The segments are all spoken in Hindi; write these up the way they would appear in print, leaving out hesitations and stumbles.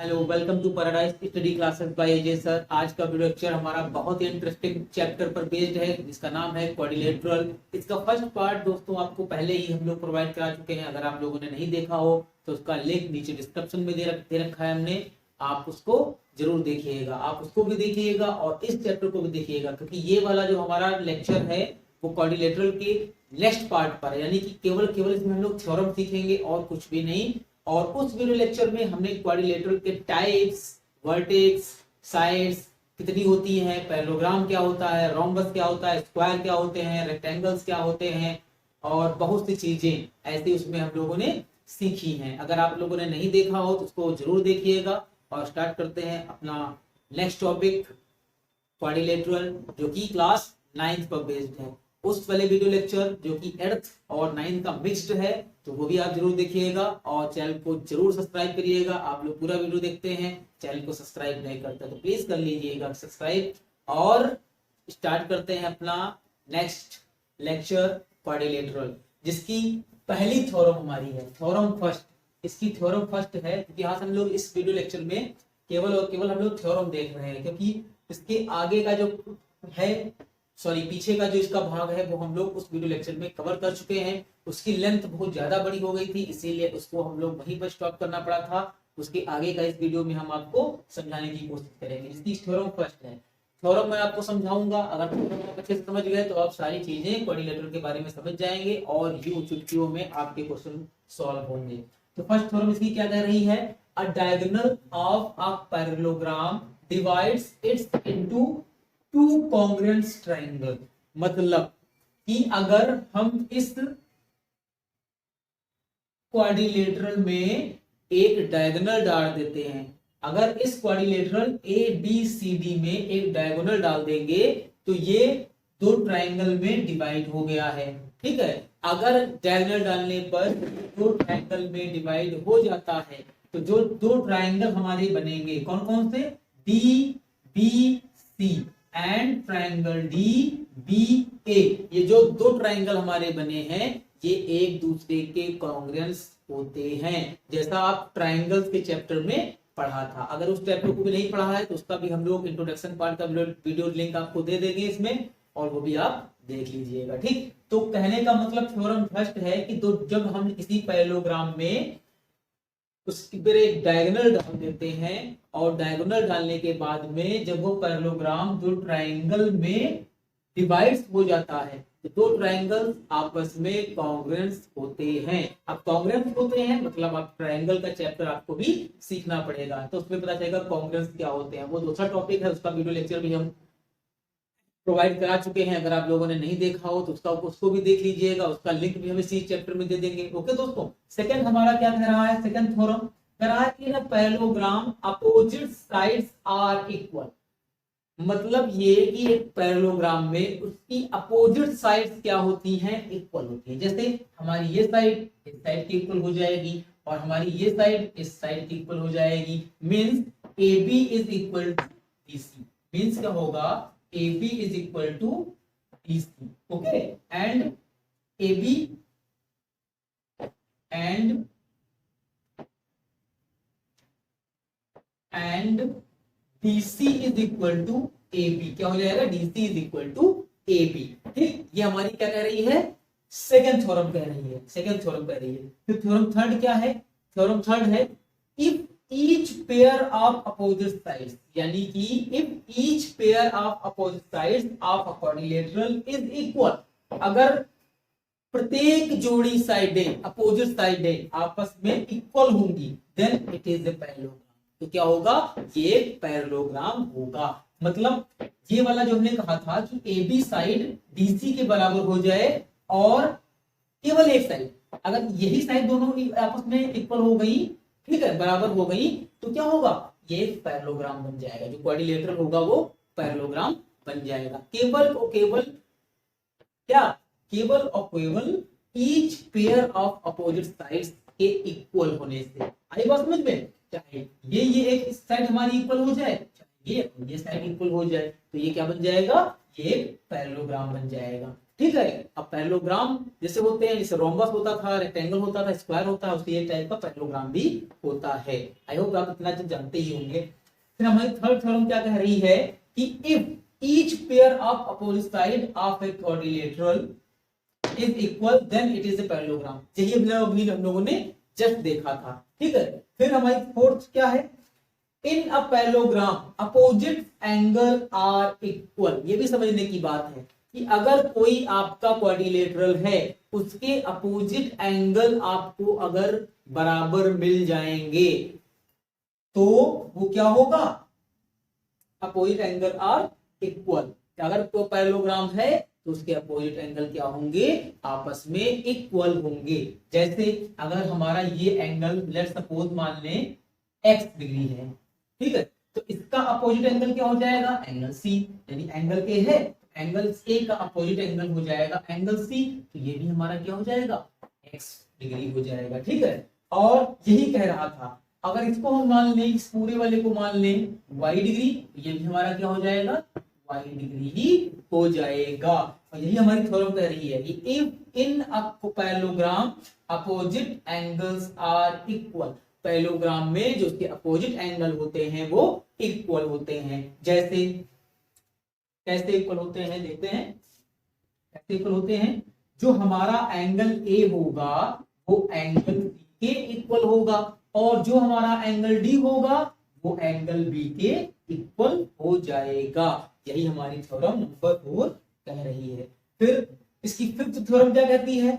Hello, welcome to Paradise Study Classes by AJ sir. आज का वीडियो लेक्चर हमारा बहुत ही इंटरेस्टिंग चैप्टर पर बेस्ड है जिसका नाम है क्वाड्रिलेटरल। इसका फर्स्ट पार्ट दोस्तों आपको पहले ही हम लोग प्रोवाइड करा चुके हैं। अगर आप लोगों ने नहीं देखा हो तो उसका लिंक नीचे डिस्क्रिप्शन में दे रखा है हमने, आप उसको जरूर देखिएगा। आप उसको भी देखिएगा और इस चैप्टर को भी देखिएगा, क्योंकि ये वाला जो हमारा लेक्चर है वो क्वाड्रिलेटरल के नेक्स्ट पार्ट पर है, यानी कि केवल इसमें हम लोग थ्योरम सीखेंगे और कुछ भी नहीं। और उस वीडियो लेक्चर में हमने क्वाड्रिलेटरल के टाइप्स, वर्टेक्स, साइड्स कितनी होती हैं, पैरेललोग्राम क्या होता है, रोम्बस क्या होता है, स्क्वायर क्या होते हैं, रेक्टेंगल्स क्या होते हैं और बहुत सी चीजें ऐसी उसमें हम लोगों ने सीखी हैं। अगर आप लोगों ने नहीं देखा हो तो उसको जरूर देखिएगा। और स्टार्ट करते हैं अपना नेक्स्ट टॉपिक क्वाड्रिलेटरल, जो कि क्लास 9th पर बेस्ड है। उस वाले वीडियो लेक्चर जो कि 8th और 9th का मिक्स्ड है, तो वो भी आप जरूर देखिएगा और चैनल को जरूर सब्सक्राइब करिएगा। आप लोग पूरा वीडियो देखते हैं, चैनल को सब्सक्राइब नहीं करते तो प्लीज कर लीजिएगा सब्सक्राइब। और स्टार्ट करते हैं अपना नेक्स्ट लेक्चर क्वाड्रिलेटरल, जिसकी पहली थ्योरम हमारी है, थ्योरम फर्स्ट। इसकी थ्योरम फर्स्ट है क्योंकि यहाँ हम लोग इस वीडियो लेक्चर में केवल और केवल हम लोग थ्योरम देख रहे हैं, क्योंकि इसके आगे का जो है पीछे का जो इसका भाग है वो हम लोग उस वीडियो लेक्चर में कवर कर चुके हैं। उसकी लेंथ बहुत ज्यादा बड़ी हो गई थी, इसीलिए उसको हम लोग वहीं पर स्टॉप करना पड़ा था। उसके आगे का इस वीडियो में हम आपको समझाने की कोशिश करेंगे। इसकी थ्योरम फर्स्ट है। थ्योरम मैं आपको समझाऊंगा, अगर आप अच्छे से समझ गए तो आप सारी चीजें क्वाड्रिलेटरल के बारे में समझ जाएंगे और यूं चुटकियों में आपके क्वेश्चन सॉल्व होंगे। तो फर्स्ट थ्योरम इसकी क्या कह रही है? अ diagonal of a parallelogram divides it's into two congruent triangle. मतलब कि अगर हम इस क्वाड्रिलेटरल में एक डायगोनल डाल देते हैं, अगर इस quadrilateral A B C D में एक डायगोनल डाल देंगे तो ये दो ट्रायंगल में डिवाइड हो गया है। ठीक है, अगर डायगोनल डालने पर दो ट्रायंगल में डिवाइड हो जाता है तो जो दो ट्रायंगल हमारे बनेंगे कौन कौन से? D B C and triangle D B A. ये जो दो ट्रायंगल हमारे बने हैं ये एक दूसरे के कॉन्ग्रुएंट होते हैं, जैसा आप ट्रायंगल्स के चैप्टर में पढ़ा था। अगर उस चैप्टर को भी नहीं पढ़ा है तो उसका भी हम लोग इंट्रोडक्शन पार्ट का वीडियो लिंक आपको दे देंगे इसमें, और वो भी आप देख लीजिएगा। ठीक, तो कहने का मतलब थ्योरम फर्स्ट है कि जब हम किसी पैरेललोग्राम में उसके पर एक डायगोनल डाल देते हैं और डायगोनल डालने के बाद में जब वो पैरेललोग्राम दो ट्रायंगल में डिवाइड हो जाता है तो दो ट्रायंगल्स आपस में कॉन्ग्रुएंट होते हैं। अब कॉन्ग्रुएंट होते हैं मतलब आप ट्रायंगल का चैप्टर आपको भी सीखना पड़ेगा, तो उसमें पता चलेगा कॉन्ग्रुएंट क्या होते हैं। वो दूसरा टॉपिक है, उसका वीडियो लेक्चर भी हम प्रोवाइड करा चुके हैं। अगर आप लोगों ने नहीं देखा हो तो उसको भी देख लीजिएगा, उसका लिंक भी हम इसी चैप्टर में दे देंगे। ओके दोस्तों, सेकंड हमारा क्या कह रहा है? सेकंड थ्योरम कह रहा है कि ना parallelogram opposite sides are equal. मतलब ये कि एक पैरेललोग्राम में उसकी अपोजिट साइड्स क्या होती हैं? इक्वल होती है। जैसे हमारी ये साइड इस साइड की इक्वल हो जाएगी और हमारी ये साइड इस साइड की इक्वल हो जाएगी। Means AB is equal to BC। Means क्या होगा? AB is equal to BC, okay, and AB and BC is equal to AB। क्या हो जाएगा? DC is equal to AB। ठीक, ये हमारी क्या कह रही है? सेकंड थ्योरम कह रही है। सेकंड थ्योरम कह रही है। फिर थ्योरम थर्ड क्या है? थ्योरम थर्ड है if each pair of opposite sides, यानी कि if each pair of opposite sides of a quadrilateral is equal, अगर प्रत्येक जोड़ी साइडें अपोजिट साइडें आपस में इक्वल होंगी then it is a parallelogram। तो क्या होगा? ये एक पैरेललोग्राम होगा। मतलब ये वाला जो हमने कहा था कि AB साइड DC के बराबर हो जाए और केवल एक साइड, अगर यही साइड दोनों आपस में इक्वल हो गई, ठीक है, बराबर हो गई, तो क्या होगा? ये एक पैरेललोग्राम बन जाएगा। जो क्वाड्रिलेटरल होगा वो पैरेललोग्राम बन जाएगा। केवल और केवल क्या? केवल और केवल each pair of opposite sides के इक्वल होने से। आई बात समझ में? चाहे ये एक साइड हमारी इक्वल हो जाए, चाहे ये साइड इक्वल हो जाए, तो ये क्या बन जाएगा? ये एक पैरेललोग्राम बन जाएगा। ठीक है। अब पैरेललोग्राम जैसे होते हैं, जैसे रोम्बस होता था, रेक्टेंगल होता था, स्क्वायर होता है, उसी एक टाइप का पैरेललोग्राम भी होता है। आई होप आप इतना जानते ही होंगे। फिर हमारी थर्ड थ्योरम क्या कह रही है कि if each pair of opposite side of a quadrilateral is equal then it is a parallelogram. यही अभी हम लोगों ने जस्ट देखा था, ठीक है। फिर हमारी फोर्थ क्या है, in a parallelogram opposite angle are equal. ये भी समझने की बात है कि अगर कोई आपका क्वाड्रिलेटरल है, उसके अपोजिट एंगल आपको अगर बराबर मिल जाएंगे तो वो क्या होगा, अपोजिट एंगल आर इक्वल। अगर कोई पैरेललोग्राम है तो उसके अपोजिट एंगल क्या होंगे, आपस में इक्वल होंगे। जैसे अगर हमारा ये एंगल लेट्स सपोज मान लें x डिग्री है, ठीक है, तो इसका अपोजिट एंगल क्या हो जाएगा, एंगल सी। यानी एंगल ए है, एंगल ए का अपोजिट एंगल हो जाएगा एंगल सी, तो ये भी हमारा क्या हो जाएगा, x डिग्री हो जाएगा, ठीक है। और यही कह रहा था, अगर इसको हम मान लें, इस पूरे वाले को मान लें y डिग्री, तो ये भी हमारा क्या हो जाएगा, y डिग्री ही हो जाएगा। और यही हमारी थ्योरम कह रही है कि if in a parallelogram opposite angles are equal, parallelogram में जो उसके अपोजिट एंगल होते हैं वो इक्वल होते हैं। जैसे कैसे इक्वल होते हैं देखते हैं, कैसे इक्वल होते हैं, जो हमारा एंगल ए होगा वो एंगल बी के इक्वल होगा, और जो हमारा एंगल डी होगा वो एंगल बी के इक्वल हो जाएगा। यही हमारी थ्योरम नंबर 4 कह रही है। फिर इसकी फिफ्थ थ्योरम क्या कहती है,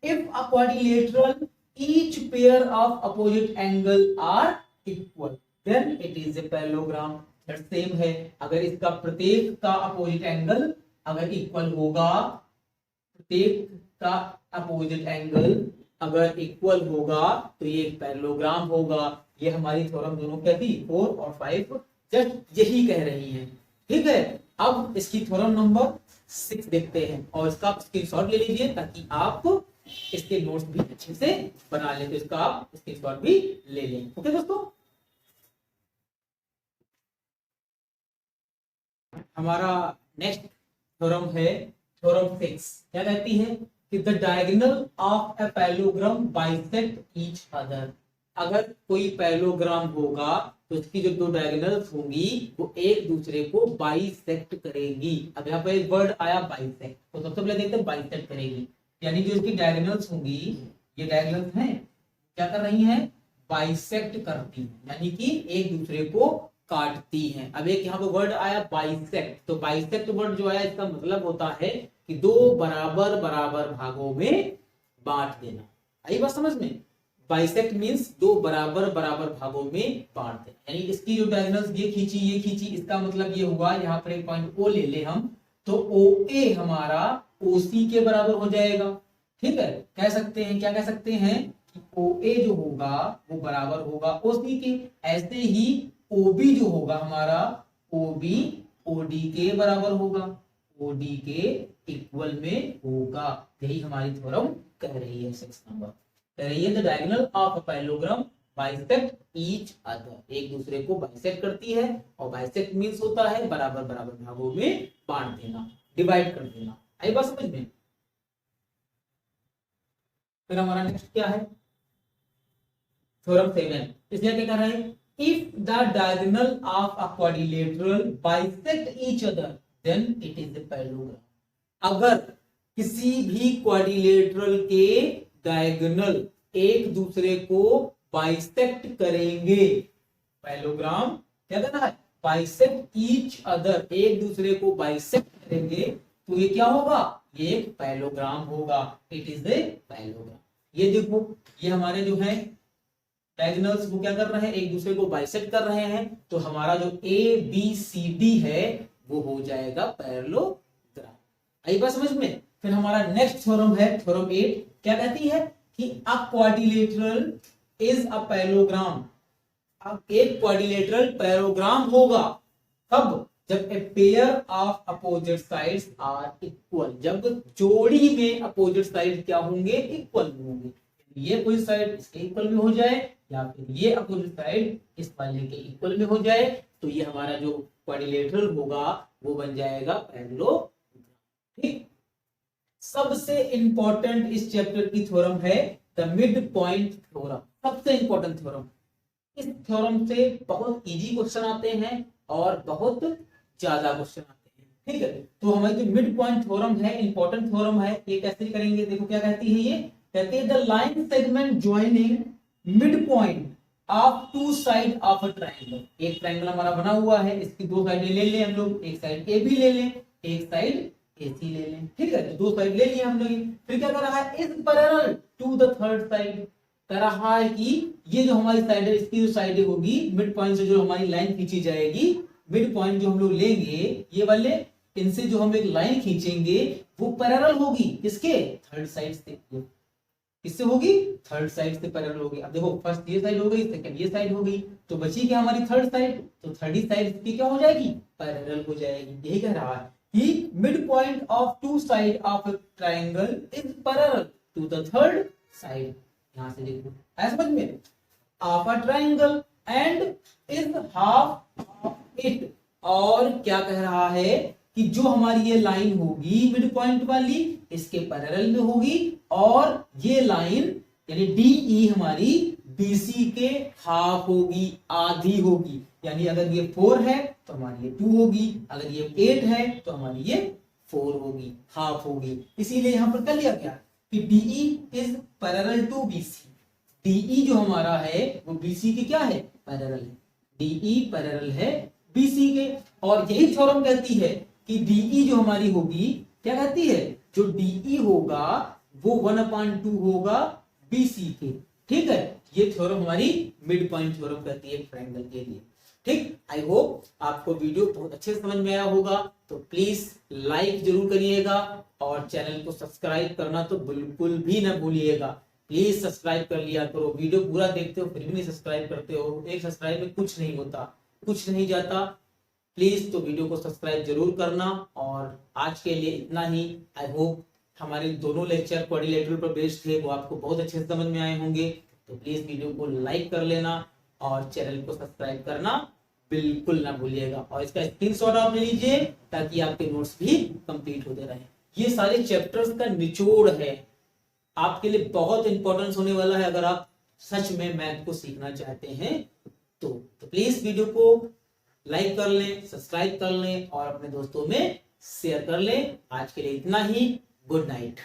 if a quadrilateral each pair of opposite angle are equal then it is a parallelogram. Same है, अगर इसका प्रत्येक का अपोजिट एंगल अगर इक्वल होगा, प्रत्येक का अपोजिट एंगल अगर इक्वल होगा तो ये एक पैरेललोग्राम होगा। ये हमारी थ्योरम दोनों क्या थी, 4 और 5 जस्ट यही कह रही है, ठीक है। अब इसकी थ्योरम नंबर 6 देखते हैं, और इसका स्क्रीनशॉट ले लीजिए ताकि आप इसके नोट्स भी अच्छे से बना लें, तो इसका आप स्क्रीनशॉट भी ले लें। ओके दोस्तों, हमारा नेक्स्ट थ्योरम है थ्योरम 6। क्या कहती है कि the diagonal of a parallelogram bisect each other. अगर कोई पैरेललोग्राम होगा तो उसकी जो दो डायगोनल्स होंगी वो एक दूसरे को बाइसेक्ट करेंगी। अब यहाँ पर एक वर्ड आया बाइसेक्ट, तो सबसे पहले देखते हैं बाइसेक्ट करेगी, यानी जो इसकी डायगोनल्स होंगी, ये डायगोनल्स हैं क्या कर रही हैं, बाइसेक्ट करती हैं, यानी कि एक दूसरे को काटती हैं। अब एक यहाँ पे वर्ड आया बाइसेक्ट, तो बाइसेक्ट वर्ड जो आया इसका मतलब होता है कि दो बराबर बराबर भागों में बांट देना। आई बात समझ में, बाइसेक्ट मींस दो बराबर बराबर भागों में बांट देना। यानी इसकी जो डायगोनल्स ये खींची, इसका मतलब ये हुआ, यहाँ पर एक पॉइंट ओ ले ले हम, तो ओ ए हमारा ओसी के बराबर हो जाएगा, ठीक है। कह सकते हैं, क्या कह सकते हैं कि ओ ए जो होगा वो बराबर होगा ओसी के। ऐसे ही ओबी जो होगा हमारा, ओबी ओडी के बराबर होगा, ओडी के इक्वल में होगा। यही हमारी थ्योरम कह रही है 6 नंबर, कह रही है the diagonal of a parallelogram bisect each other, एक दूसरे को बाइसेक्ट करती है, और बाइसेक्ट मींस होता है बराबर बराबर भागों में बांट देना, डिवाइड कर देना। आई बात समझ में। फिर हमारा नेक्स्ट क्या है, थ्योरम 7। इसलिए क्या कह रहा है, if the diagonal of a quadrilateral bisect each other then it is a parallelogram। अगर किसी भी क्वाड्रिलेटरल के डायगोनल एक दूसरे को बाइसेक्ट करेंगे, पैरेललोग्राम क्या करना है, बाइसेक्ट ईच अदर, एक दूसरे को बाइसेक्ट करेंगे, तो ये क्या होगा, ये एक पैरेललोग्राम होगा, इट इज ए पैरेललोग्राम। ये देखो, ये हमारे जो है डायगोनल्स वो क्या कर रहे हैं, एक दूसरे को बाइसेक्ट कर रहे हैं, तो हमारा जो ए बी सी डी है वो हो जाएगा पैरेललोग्राम। आई बात समझ में। फिर हमारा नेक्स्ट थ्योरम है थ्योरम 8। क्या कहती है कि a quadrilateral is a parallelogram. अब एक क्वाड्रिलेटरल पैरेललोग्राम होगा कब, जब a pair of opposite sides are equal, जब जोड़ी में अपोजिट साइड क्या होंगे, इक्वल होंगे। ये कोई साइड इसके इक्वल में हो जाए या फिर ये अपोजिट साइड इस वाले के इक्वल में हो जाए, तो ये हमारा जो क्वाड्रिलेटरल होगा वो बन जाएगा पैरेललोग्राम, ठीक। सबसे इंपॉर्टेंट इस चैप्टर की थ्योरम है द मिड पॉइंट थ्योरम। सबसे इंपॉर्टेंट थ्योरम। इस थ्योरम से बहुत इजी क्वेश्चन आते हैं और बहुत ज्यादा क्वेश्चन आते हैं। ठीक है, तो हमारी जो मिड पॉइंट थ्योरम है, इंपॉर्टेंट थ्योरम है, ये कैसे करेंगे? देखो क्या कहती है ये, कहते हैं the line segment joining mid point of two side of a triangle. एक ट्रायंगल हमारा बना हुआ है, इसकी दो साइडें ले लें हम लोग, एक साइड ए बी ले लें, एक साइड AC ले लें। ठीक है, तो दो साइड ले लिए हम लोग। फिर क्या कर रहा है, is parallel to the third side. कह रहा है कि ये जो हमारी साइड है, इसकी जो साइड होगी मिड पॉइंट से जो हमारी लाइन खींची जाएगी, मिड पॉइंट जो हम लोग लेंगे ये वाले, इनसे जो हम एक लाइन खींचेंगे वो पैरेलल होगी किसके? थर्ड साइड से। किससे होगी? थर्ड साइड से पैरेलल होगी। अब देखो, फर्स्ट ये साइड हो गई, सेकंड ये साइड हो गई, तो बची क्या हमारी थर्ड साइड? तो थर्ड साइड की क्या हो जाएगी? पैरेलल हो जाएगी। यही कह रहा है कि mid point of two side of a triangle is parallel to the third side. यहां से देखो, ऐसा समझ में, of a triangle and is half of it. और क्या कह रहा है कि जो हमारी ये लाइन होगी मिड पॉइंट वाली, इसके पैरेलल में होगी, और ये लाइन यानी DE हमारी BC के हाफ होगी, आधी होगी। यानी अगर ये 4 है तो हमारी ये 2 होगी, अगर ये 8 है तो हमारी ये 4 होगी, हाफ होगी। इसीलिए यहां पर कर लिया क्या कि DE is parallel to BC। DE जो हमारा है वो BC के क्या है? पैरेलल है। DE पैरेलल है BC के। और यही थ्योरम कहती है कि DE जो हमारी होगी, क्या कहती है, जो DE होगा वो 1/2 होगा BC के। ठीक है, ये थ्योरम हमारी मिड पॉइंट थ्योरम कहती है ट्रायंगल के लिए। ठीक, आई होप आपको वीडियो बहुत अच्छे से समझ में आया होगा। तो प्लीज लाइक जरूर करिएगा और चैनल को सब्सक्राइब करना तो बिल्कुल भी ना भूलिएगा। प्लीज सब्सक्राइब कर लिया करो। वीडियो पूरा देखते हो फिर भी नहीं सब्सक्राइब करते हो, एक सब्सक्राइब में कुछ नहीं होता, कुछ नहीं जाता। प्लीज तो वीडियो को सब्सक्राइब जरूर करना। और आज के लिए इतना ही। आई होप हमारे दोनों लेक्चर क्वाड्रिलेटरल पर बेस्ड थे, वो आपको बहुत अच्छे से समझ में आए होंगे। तो प्लीज वीडियो को लाइक कर लेना और चैनल को सब्सक्राइब करना बिल्कुल ना भूलिएगा। और इसका स्क्रीनशॉट आप ले लीजिए ताकि आपके नोट्स भी कंप्लीट होते रहे। ये सारे चैप्टर्स का निचोड़ है, आपके लिए बहुत इंपॉर्टेंस होने वाला है अगर आप सच में मैथ को सीखना चाहते हैं तो प्लीज वीडियो को लाइक कर लें, सब्सक्राइब कर लें और अपने दोस्तों में शेयर कर लें। आज के लिए इतना ही। Good night.